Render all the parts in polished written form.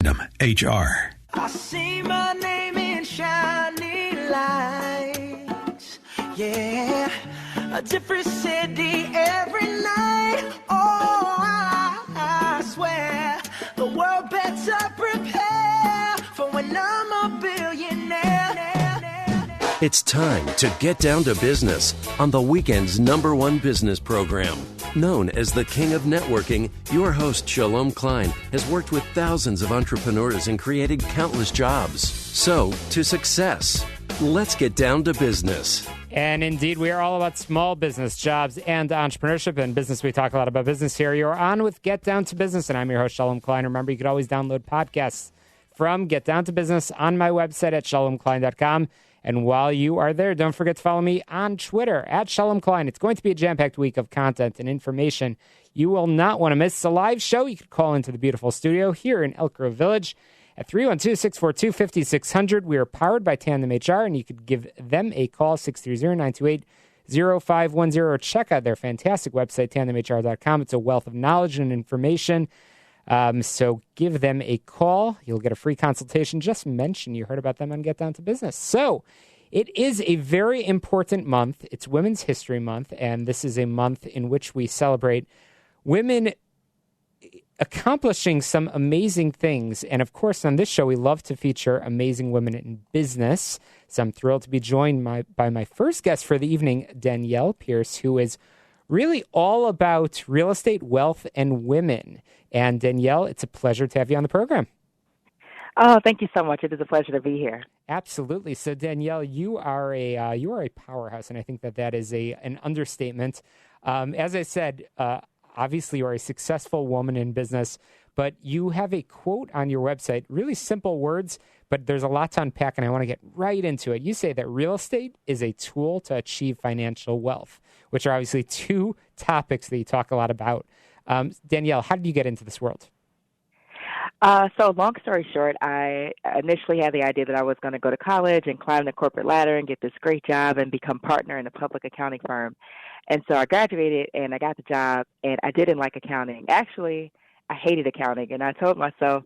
HR. I see my name in shining lights, yeah, a different city every night. Oh, I swear the world better prepare for when I'm a billionaire. It's time to get down to business on the weekend's #1 business program. Known as the King of Networking, your host, Shalom Klein, has worked with thousands of entrepreneurs and created countless jobs. So, to success. Let's get down to business. And indeed, we are all about small business, jobs, and entrepreneurship. And business, we talk a lot about business here. You're on with Get Down to Business, and I'm your host, Shalom Klein. Remember, you can always download podcasts from Get Down to Business on my website at shalomklein.com. And while you are there, don't forget to follow me on Twitter at Shalom Klein. It's going to be a jam-packed week of content and information you will not want to miss. It's a live show. You can call into the beautiful studio here in Elk Grove Village at 312-642-5600. We are powered by Tandem HR, and you could give them a call, 630-928-0510, or check out their fantastic website, tandemhr.com. It's a wealth of knowledge and information. So give them a call. You'll get a free consultation. Just mention you heard about them on Get Down to Business. So it is a very important month. It's Women's History Month, and this is a month in which we celebrate women accomplishing some amazing things. And of course, on this show, we love to feature amazing women in business. So I'm thrilled to be joined by my first guest for the evening, Danielle Pierce, who is really all about real estate, wealth, and women. And Danielle, it's a pleasure to have you on the program. Oh, thank you so much. It is a pleasure to be here. Absolutely. So Danielle, you are a powerhouse, and I think that is an understatement. As I said, obviously you are a successful woman in business, but you have a quote on your website, really simple words, but there's a lot to unpack, and I want to get right into it. You say that real estate is a tool to achieve financial wealth, which are obviously two topics that you talk a lot about. Danielle, how did you get into this world? So long story short, I initially had the idea that I was going to go to college and climb the corporate ladder and get this great job and become partner in a public accounting firm. And so I graduated and I got the job, and I didn't like accounting. Actually, I hated accounting, and I told myself,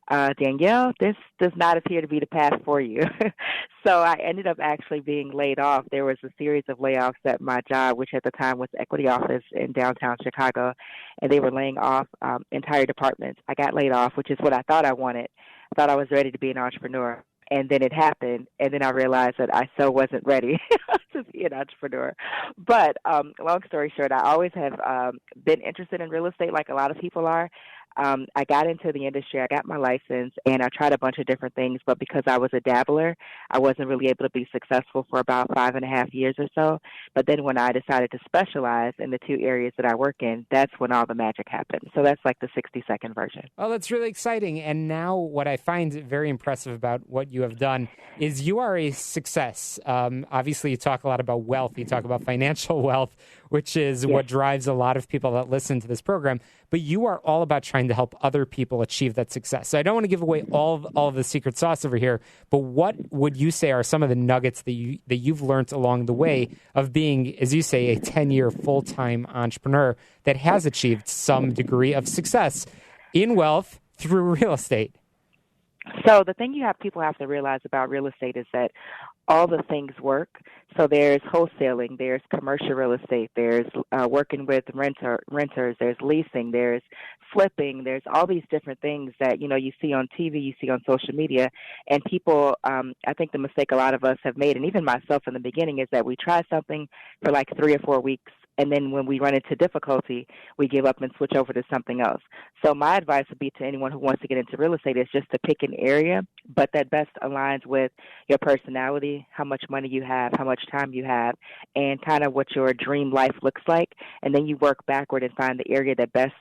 Danielle, this does not appear to be the path for you. So I ended up actually being laid off. There was a series of layoffs at my job, which at the time was the equity office in downtown Chicago, and they were laying off entire departments. I got laid off, which is what I thought I wanted. I thought I was ready to be an entrepreneur. And then it happened, and then I realized that I so wasn't ready to be an entrepreneur. But long story short, I always have been interested in real estate like a lot of people are. I got into the industry, I got my license, and I tried a bunch of different things, but because I was a dabbler, I wasn't really able to be successful for about 5.5 years or so. But then when I decided to specialize in the two areas that I work in, that's when all the magic happened. So that's like the 60-second version. Oh, that's really exciting. And now what I find very impressive about what you have done is you are a success. Obviously, you talk a lot about wealth. You talk about financial wealth, which is what drives a lot of people that listen to this program. But you are all about trying to help other people achieve that success. So I don't want to give away all of the secret sauce over here, but what would you say are some of the nuggets that you've learned along the way of being, as you say, a 10-year full-time entrepreneur that has achieved some degree of success in wealth through real estate? So the thing people have to realize about real estate is that all the things work. So there's wholesaling, there's commercial real estate, there's working with renters, there's leasing, there's flipping, there's all these different things that, you see on TV, you see on social media. And people, I think the mistake a lot of us have made, and even myself in the beginning, is that we try something for like 3 or 4 weeks, and then when we run into difficulty, we give up and switch over to something else. So my advice would be to anyone who wants to get into real estate is just to pick an area, but that best aligns with your personality, how much money you have, how much time you have, and kind of what your dream life looks like. And then you work backward and find the area that best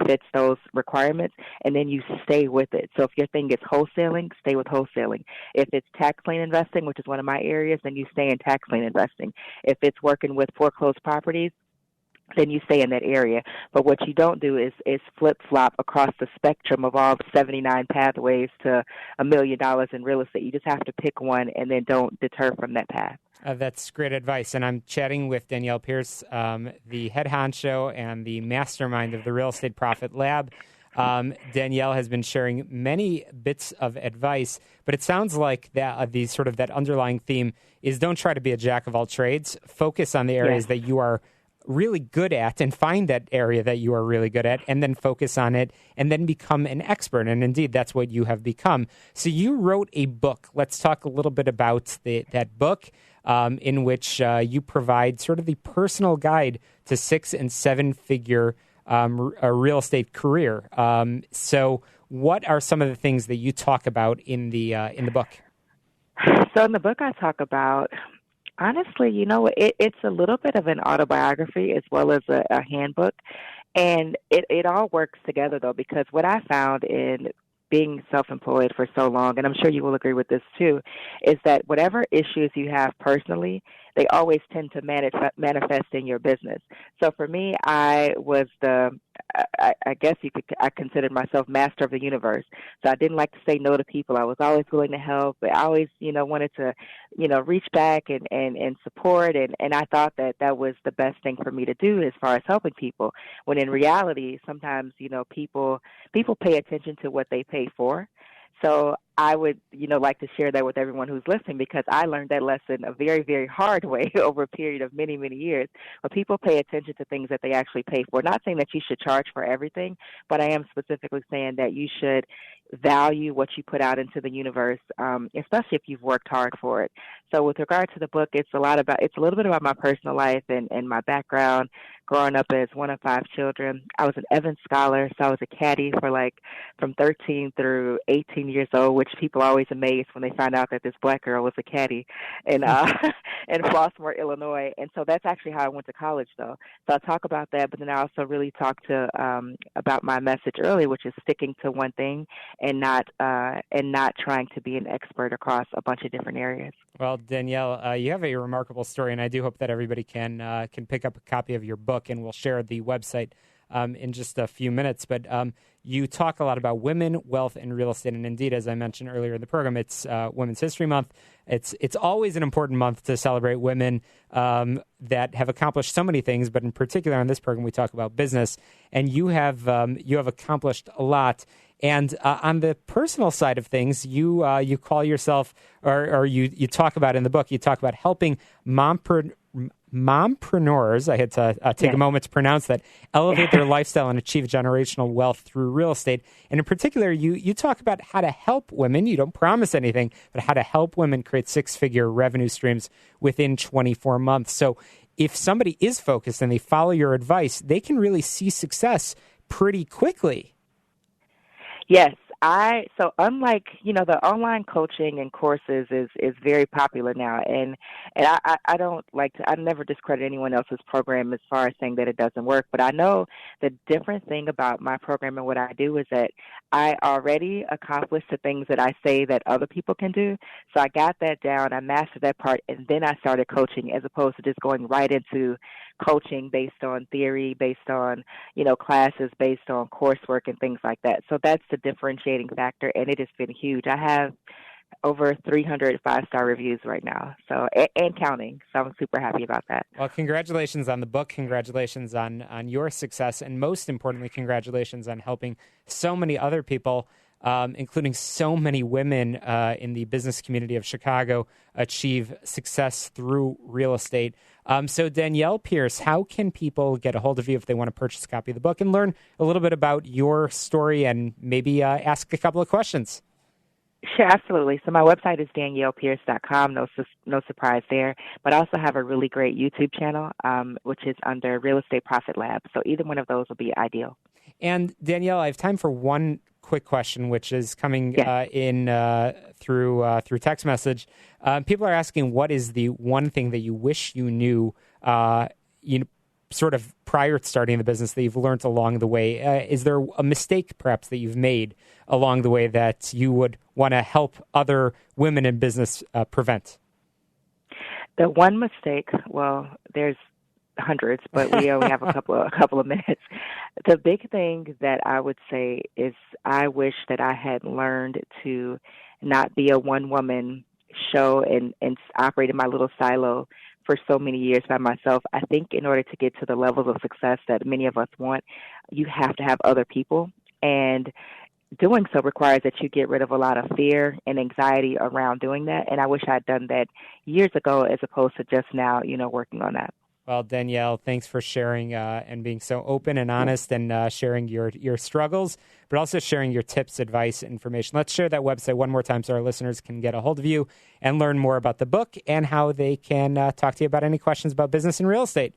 fits those requirements, and then you stay with it. So if your thing is wholesaling, stay with wholesaling. If it's tax lien investing, which is one of my areas, then you stay in tax lien investing. If it's working with foreclosed properties, then you stay in that area. But what you don't do is flip-flop across the spectrum of all 79 pathways to $1 million in real estate. You just have to pick one and then don't deter from that path. That's great advice. And I'm chatting with Danielle Pierce, the head honcho and the mastermind of the Real Estate Profit Lab. Danielle has been sharing many bits of advice, but it sounds like that the sort of that underlying theme is don't try to be a jack of all trades. Focus on the areas that you are really good at and find that area that you are really good at and then focus on it and then become an expert. And indeed, that's what you have become. So you wrote a book. Let's talk a little bit about that book in which you provide sort of the personal guide to 6- and 7-figure a real estate career. So what are some of the things that you talk about in the book? So in the book I talk about, honestly, it's a little bit of an autobiography as well as a handbook. And it all works together, though, because what I found in being self-employed for so long, and I'm sure you will agree with this too, is that whatever issues you have personally, they always tend to manifest in your business. So for me, I was I guess I considered myself master of the universe. So I didn't like to say no to people. I was always willing to help, but I always, wanted to, reach back and support. And I thought that was the best thing for me to do as far as helping people. When in reality, sometimes, people pay attention to what they pay for. So I would, like to share that with everyone who's listening, because I learned that lesson a very, very hard way over a period of many, many years. But people pay attention to things that they actually pay for. Not saying that you should charge for everything, but I am specifically saying that you should value what you put out into the universe, especially if you've worked hard for it. So with regard to the book, it's a little bit about my personal life and my background. Growing up as one of 5 children, I was an Evans Scholar, so I was a caddy for from 13 through 18 years old, which people are always amazed when they find out that this black girl was a caddy in Flossmoor, Illinois. And so that's actually how I went to college, though. So I talk about that, but then I also really talk about my message earlier, which is sticking to one thing and not trying to be an expert across a bunch of different areas. Well, Danielle, you have a remarkable story, and I do hope that everybody can pick up a copy of your book, and we'll share the website in just a few minutes. But you talk a lot about women, wealth, and real estate, and indeed, as I mentioned earlier in the program, it's Women's History Month. It's always an important month to celebrate women that have accomplished so many things, but in particular on this program, we talk about business, and you have accomplished a lot. And on the personal side of things, you call yourself, or you talk about in the book, you talk about helping mompreneurs, I had to take a moment to pronounce that, elevate their lifestyle and achieve generational wealth through real estate. And in particular, you talk about how to help women. You don't promise anything, but how to help women create 6-figure revenue streams within 24 months. So if somebody is focused and they follow your advice, they can really see success pretty quickly. Yes. So unlike, the online coaching and courses is very popular now. And I don't I never discredit anyone else's program as far as saying that it doesn't work. But I know the different thing about my program and what I do is that I already accomplished the things that I say that other people can do. So I got that down. I mastered that part. And then I started coaching as opposed to just going right into coaching based on theory, based on, classes, based on coursework and things like that. So that's the differentiating factor, and it has been huge. I have over 300 5-star reviews right now, so and counting. So I'm super happy about that. Well, congratulations on the book. Congratulations on your success, and most importantly, congratulations on helping so many other people, including so many women in the business community of Chicago, achieve success through real estate. So Danielle Pierce, how can people get a hold of you if they want to purchase a copy of the book and learn a little bit about your story and maybe ask a couple of questions? Sure, absolutely. So my website is daniellepierce.com. No surprise there. But I also have a really great YouTube channel, which is under Real Estate Profit Lab. So either one of those will be ideal. And Danielle, I have time for one quick question, which is coming in through text message. People are asking, what is the one thing that you wish you knew, sort of prior to starting the business that you've learned along the way? Is there a mistake perhaps that you've made along the way that you would want to help other women in business prevent? The one mistake, well, there's hundreds, but we only have a couple of minutes. The big thing that I would say is I wish that I had learned to not be a one-woman show and operate in my little silo for so many years by myself. I think in order to get to the levels of success that many of us want, you have to have other people And doing so requires that you get rid of a lot of fear and anxiety around doing that. And I wish I'd done that years ago as opposed to just now, working on that. Well, Danielle, thanks for sharing and being so open and honest and sharing your struggles, but also sharing your tips, advice, information. Let's share that website one more time so our listeners can get a hold of you and learn more about the book and how they can talk to you about any questions about business and real estate.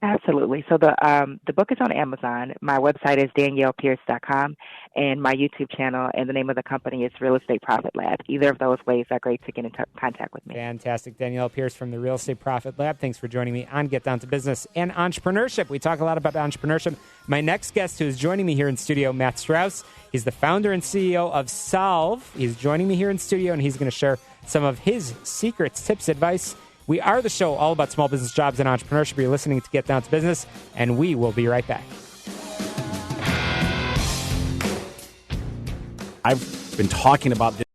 Absolutely. So the book is on Amazon. My website is daniellepierce.com, and my YouTube channel and the name of the company is Real Estate Profit Lab. Either of those ways are great to get in contact with me. Fantastic. Danielle Pierce from the Real Estate Profit Lab. Thanks for joining me on Get Down to Business and Entrepreneurship. We talk a lot about entrepreneurship. My next guest who is joining me here in studio, Matt Strauss. He's the founder and CEO of Solve. He's joining me here in studio, and he's going to share some of his secrets, tips, advice. We are the show all about small business, jobs, and entrepreneurship. You're listening to Get Down to Business, and we will be right back. I've been talking about this